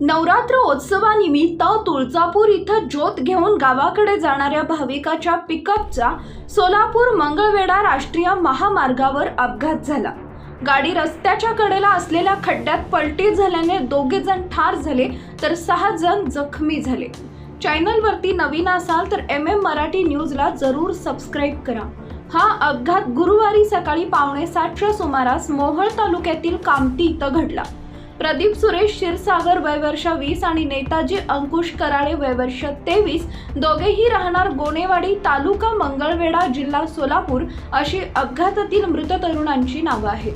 नवरात्र उत्सवानिमित्त तुळजापूर इथं ज्योत घेऊन गावाकडे जाणाऱ्या भाविकाच्या पिकअपचा सोलापूर मंगळवेढा राष्ट्रीय महामार्गावर अपघात झाला। गाडी रस्त्याच्या कडेला असलेल्या खड्ड्यात पलटी झाल्याने 2 जण ठार झाले तर 6 जण जखमी झाले। चॅनलवरती नवीन असाल तर MM मराठी न्यूजला जरूर सबस्क्राईब करा। हा अपघात गुरुवारी सकाळी 7:45च्या सुमारास मोहोळ तालुक्यातील कामती इथं घडला। प्रदीप सुरेश क्षीरसागर वय वर्ष 20 आणि नेताजी अंकुश कराळे वय वर्ष 23 दोघेही राहणार गोनेवाडी तालुका मंगळवेढा जिल्हा सोलापूर अशी अपघातातील मृत तरुणांची नावे आहेत।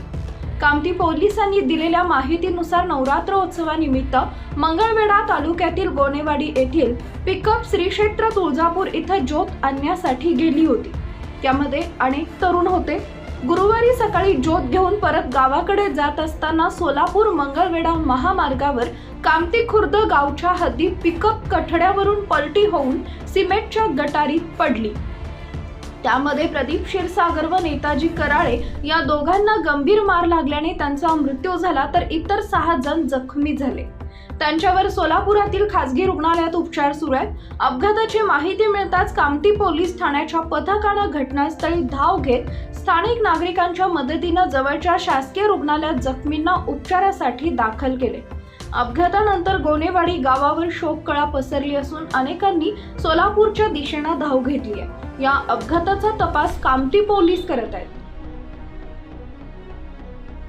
कामती पोलिसांनी दिलेल्या माहितीनुसार नवरात्र उत्सवानिमित्त मंगळवेढा तालुक्यातील गोनेवाडी येथील पिकअप श्री क्षेत्र तुळजापूर इथं ज्योत आणण्यासाठी गेली होती। त्यामध्ये अनेक तरुण होते। गुरुवारी सकाळी ज्योत घेऊन परत गावाकडे जात असताना सोलापूर मंगळवेढा महामार्गावर कामती खुर्द गावच्या हद्दीत पिकअप कठड्यावरून पलटी होऊन सिमेंटच्या गटारीत पडली। त्यामध्ये प्रदीप क्षीरसागर व नेताजी कराळे या दोघांना गंभीर मार लागल्याने त्यांचा मृत्यू झाला तर इतर 6 जण जखमी झाले। त्यांच्यावर सोलापुरातील खासगी रुग्णालयात उपचार सुरू आहेत। अपघाताची माहिती मिळताच कामती पोलीस ठाण्याच्या पथकाने घटनास्थळी धाव घेत स्थानिक नागरिकांच्या मदतीने जवळच्या शासकीय रुग्णालयात जखमींना उपचारासाठी दाखल केले। अपघातानंतर गोनेवाडी गावावर शोककळा पसरली असून अनेकांनी सोलापूरच्या दिशेने धाव घेतली आहे। या अपघाताचा तपास कामती पोलीस करत आहेत।